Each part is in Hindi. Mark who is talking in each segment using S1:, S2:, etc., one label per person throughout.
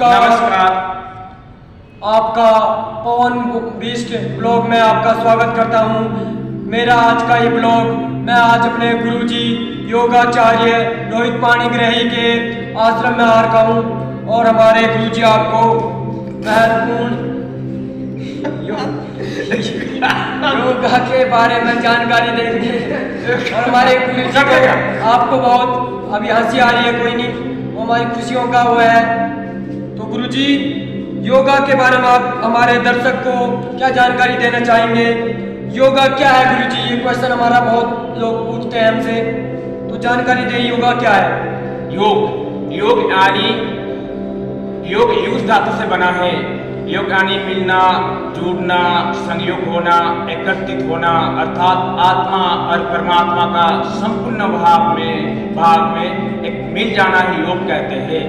S1: नमस्कार।
S2: नमस्कार।
S1: आपका पवन बिष्ट ब्लॉग में आपका स्वागत करता हूँ। मेरा आज का ये ब्लॉग, मैं आज अपने गुरुजी योगाचार्य रोहित पाणिग्राही के आश्रम में आ रखा हूँ और हमारे गुरुजी आपको महत्वपूर्ण योगा के बारे में जानकारी देंगे और हमारे गुरुजी को आपको बहुत अभी हंसी आ रही है, कोई नहीं, वो हमारी खुशियों का वो है। तो गुरुजी, योगा के बारे में आप हमारे दर्शक को क्या जानकारी देना चाहेंगे? योगा क्या है गुरुजी? ये क्वेश्चन हमारा बहुत लोग पूछते हैं हमसे, तो जानकारी दें, योगा क्या है?
S2: योग यानी योग यूज धातु से बना है। योग यानी मिलना, जुड़ना, संयोग होना, एकत्रित होना, अर्थात आत्मा और परमात्मा का संपूर्ण भाव में एक मिल जाना ही योग कहते हैं।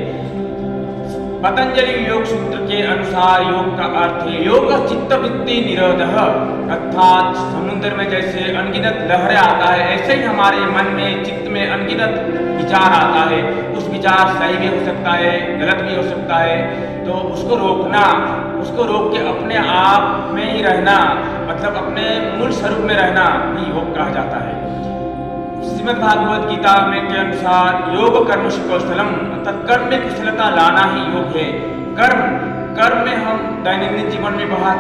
S2: पतंजलि योग सूत्र के अनुसार योग का अर्थ है योग चित्तवृत्ति निरोधः, अर्थात समुद्र में जैसे अनगिनत लहरें आता है, ऐसे ही हमारे मन में, चित्त में अनगिनत विचार आता है। उस विचार सही भी हो सकता है, गलत भी हो सकता है, तो उसको रोकना, उसको रोक के अपने आप में ही रहना, मतलब अपने मूल स्वरूप में रहना ही योग कहा जाता है। श्रीमद् भागवत गीता में के अनुसार योग कर्मसु कौशलम, अर्थात कर्म में कुशलता लाना ही योग है। कर्म में हम दैनंदिन जीवन में बहुत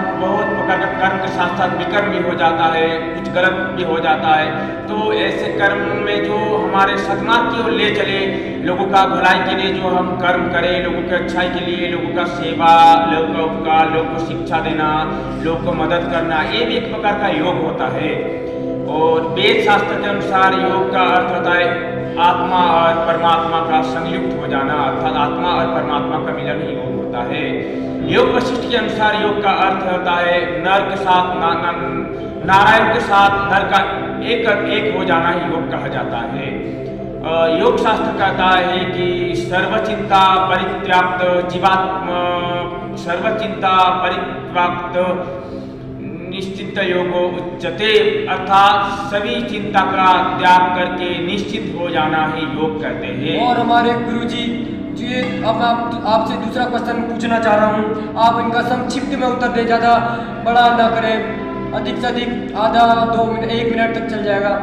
S2: प्रकार का कर्म के साथ साथ विकर्म भी हो जाता है, कुछ गलत भी हो जाता है। तो ऐसे कर्म में जो हमारे सद्मार्ग की ओर ले चले, लोगों का भलाई के लिए जो हम कर्म करें, लोगों की अच्छाई के लिए, लोगों का सेवा, लोगों का उपकार, लोगों को शिक्षा देना, लोगों को मदद करना, ये भी एक प्रकार का योग होता है। और वेद शास्त्र के अनुसार योग का अर्थ होता है आत्मा और परमात्मा का संयुक्त हो जाना, अर्थात आत्मा और परमात्मा का मिलन ही योग होता है। योग वशिष्ठ के अनुसार योग का अर्थ होता है नर के साथ नारायण के साथ नर का एक हो जाना ही योग कहा जाता है। योग शास्त्र कहता है कि सर्वचिंता परित्याक्त निश्चिंत योगो उच्चते, अर्थात सभी चिंता का त्याग करके निश्चित हो जाना ही योग कहते हैं।
S1: और हमारे गुरुजी जी, अब आपसे दूसरा क्वेश्चन पूछना चाह रहा हूँ, आप इनका संक्षिप्त में उत्तर दें, ज़्यादा बड़ा ना करें, अधिक से अधिक आधा 2 मिनट 1 मिनट तक चल जाएगा।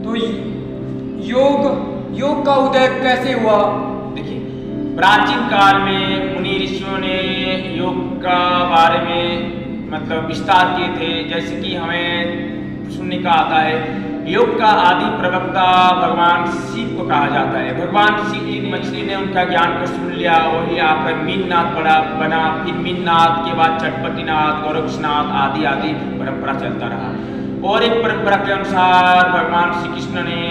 S1: तो योग का उदय कैसे हुआ?
S2: देखिए, प्राचीन काल में मुनि ऋषियों ने योग का बारे में मतलब विस्तार किए थे। जैसे कि हमें सुनने का आता है, योग का आदि प्रवक्ता भगवान शिव को कहा जाता है। भगवान शिव जी मछली ने उनका ज्ञान को सुन लिया, वही आकर मीननाथ बना, फिर मीननाथ के बाद चटपटीनाथ, गोरक्षनाथ आदि आदि परंपरा चलता रहा। और एक परंपरा के अनुसार भगवान श्री कृष्ण ने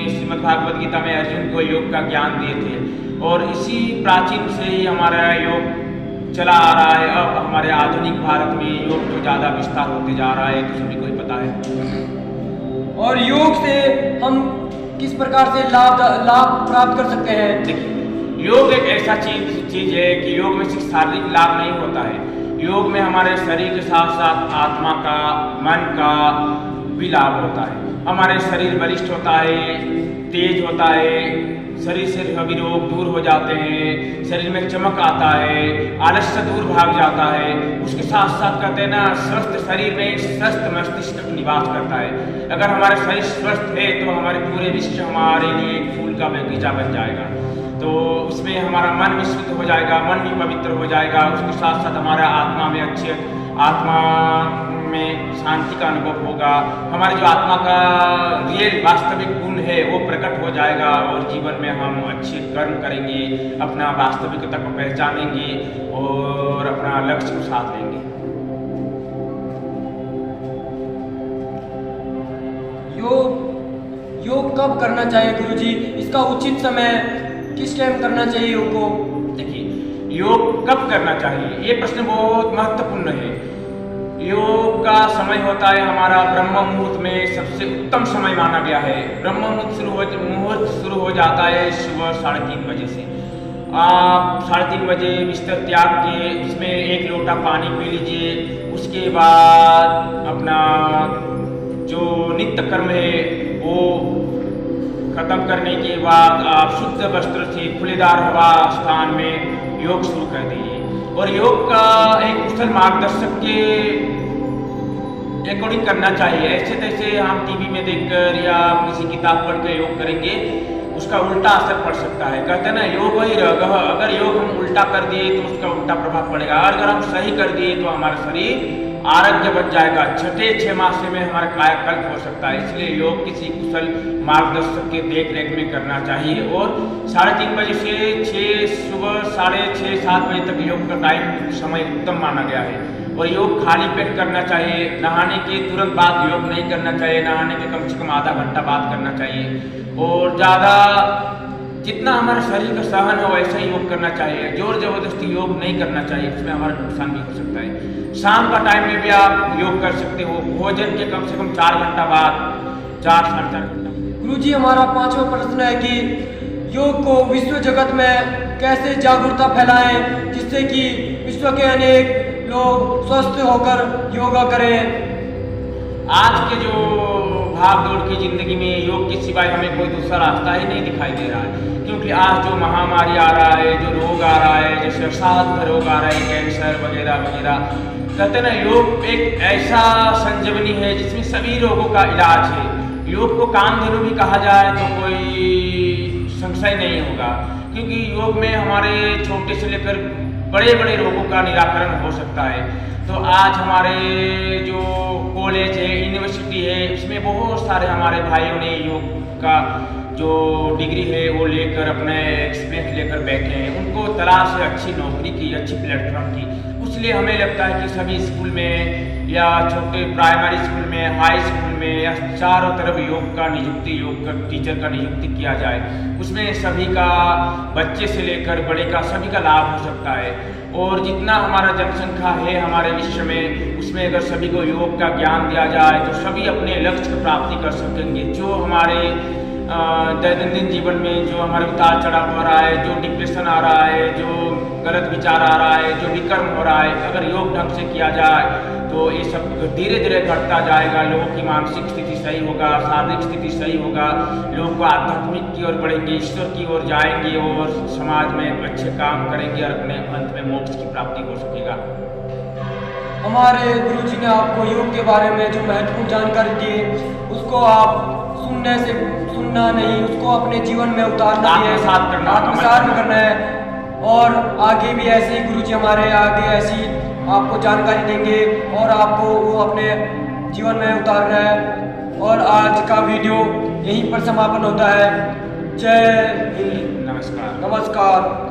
S2: श्रीमद् भागवत गीता में अर्जुन को योग का ज्ञान दिए थे, और इसी प्राचीन से ही हमारा योग चला आ रहा है। अब हमारे आधुनिक भारत में योग तो ज़्यादा विस्तार होते जा रहा है, तो सभी को ही पता है।
S1: और योग से हम किस प्रकार से लाभ प्राप्त कर सकते हैं?
S2: देखिए, योग एक ऐसा चीज है कि योग में सिर्फ शारीरिक लाभ नहीं होता है। योग में हमारे शरीर के साथ साथ आत्मा का, मन का भी लाभ होता है। हमारे शरीर बलिष्ठ होता है, तेज होता है, शरीर से सभी रोग दूर हो जाते हैं, शरीर में चमक आता है, आलस्य दूर भाग जाता है। उसके साथ साथ कहते हैं ना, स्वस्थ शरीर में स्वस्थ मस्तिष्क निवास करता है। अगर हमारा शरीर स्वस्थ है तो हमारे पूरे विश्व हमारे लिए एक फूल का बगीचा बन जाएगा। तो उसमें हमारा मन भी शुद्ध हो जाएगा, मन भी पवित्र हो जाएगा। उसके साथ साथ हमारा आत्मा में आत्मा में शांति का अनुभव होगा। हमारे जो आत्मा का रियल वास्तविक गुण है वो प्रकट हो जाएगा, और जीवन में हम अच्छे कर्म करेंगे, अपना वास्तविकता को पहचानेंगे और अपना लक्ष्य को साध लेंगे।
S1: योग कब करना चाहिए गुरुजी? इसका उचित समय किस टाइम करना चाहिए योग को?
S2: देखिए, योग कब करना चाहिए, ये प्रश्न बहुत महत्वपूर्ण है। योग का समय होता है हमारा ब्रह्म मुहूर्त में सबसे उत्तम समय माना गया है। ब्रह्म मुहूर्त शुरू हो जाता है सुबह 3:30 बजे से। आप 3:30 बजे बिस्तर त्याग के उसमें 1 लोटा पानी पी लीजिए। उसके बाद अपना जो नित्य कर्म है वो खत्म करने के बाद आप शुद्ध वस्त्र से खुलेदार हवा स्थान में योग शुरू कर दीजिए। और योग का एक कुशल मार्गदर्शक के अकॉर्डिंग करना चाहिए। ऐसे तैसे हम टीवी में देखकर या किसी किताब पढ़ के योग करेंगे, उसका उल्टा असर पड़ सकता है। कहते हैं ना, योग वही रगह, अगर योग हम उल्टा कर दिए तो उसका उल्टा प्रभाव पड़ेगा, अगर हम सही कर दिए तो हमारा शरीर आरोग्य बन जाएगा। छठे 6 मास में हमारा कायाकल्प हो सकता है। इसलिए योग किसी कुशल मार्गदर्शक के देख रेख में करना चाहिए। और 3:30 बजे से सुबह 6:30 7 बजे तक योग का टाइम समय उत्तम माना गया है। और योग खाली पेट करना चाहिए। नहाने के तुरंत बाद योग नहीं करना चाहिए, नहाने के कम से कम आधा घंटा बाद करना चाहिए। और ज़्यादा जितना हमारे शरीर का सहन हो वैसा ही योग करना चाहिए। जोर जबरदस्ती योग नहीं करना चाहिए, इसमें हमारा नुकसान भी हो सकता है। शाम का टाइम में भी आप योग कर सकते हो, भोजन के कम से कम 4 घंटा बाद, 4 साढ़े 4 घंटा।
S1: गुरुजी, हमारा 5वां प्रश्न है कि योग को विश्व जगत में कैसे जागरूकता फैलाएं जिससे कि विश्व के अनेक लोग स्वस्थ होकर योगा करें।
S2: आज के जो भाग दौड़ की जिंदगी में योग के सिवाय हमें कोई दूसरा रास्ता ही नहीं दिखाई दे रहा है। क्योंकि आज जो महामारी आ रहा है, जो रोग आ रहा है, जैसे साथ का रोग आ रहा है, कैंसर वगैरह वगैरह, कहते हैं ना, योग एक ऐसा संजीवनी है जिसमें सभी रोगों का इलाज है। योग को कामधेनु भी कहा जाए तो कोई संशय नहीं होगा, क्योंकि योग में हमारे छोटे से लेकर बड़े बड़े रोगों का निराकरण हो सकता है। तो आज हमारे जो कॉलेज है, यूनिवर्सिटी है, इसमें बहुत सारे हमारे भाइयों ने योग का जो डिग्री है वो लेकर अपने एक्सपीरियंस लेकर बैठे हैं। उनको तलाश है अच्छी नौकरी की, अच्छी प्लेटफॉर्म की। इसलिए हमें लगता है कि सभी स्कूल में या छोटे प्राइमरी स्कूल में, हाई स्कूल में या चारों तरफ योग का नियुक्ति, योग का टीचर का नियुक्ति किया जाए। उसमें सभी का, बच्चे से लेकर बड़े का, सभी का लाभ हो सकता है। और जितना हमारा जनसंख्या है हमारे विश्व में, उसमें अगर सभी को योग का ज्ञान दिया जाए तो सभी अपने लक्ष्य की प्राप्ति कर सकेंगे। जो हमारे दैनंदिन जीवन में जो हमारे उतार चढ़ाव हो रहा है, जो डिप्रेशन आ रहा है, जो गलत विचार आ रहा है, जो विकर्म हो रहा है, अगर योग ढंग से किया जाए तो ये सब धीरे धीरे घटता जाएगा। लोगों की मानसिक स्थिति सही होगा, शारीरिक स्थिति सही होगा, लोग को आध्यात्मिक की ओर बढ़ेंगे, ईश्वर की ओर जाएंगे और समाज में अच्छे काम करेंगे और अपने अंत में मोक्ष की प्राप्ति हो सकेगा।
S1: हमारे गुरुजी ने आपको योग के बारे में जो महत्वपूर्ण जानकारी दी, उसको आप सुनना नहीं, उसको अपने जीवन में उतारना है, आत्मसात करना है। और आगे भी ऐसे ही गुरुजी हमारे आगे ऐसी आपको जानकारी देंगे और आपको वो अपने जीवन में उतारना है। और आज का वीडियो यहीं पर समापन होता है। जय हिंद।
S2: नमस्कार।
S1: नमस्कार।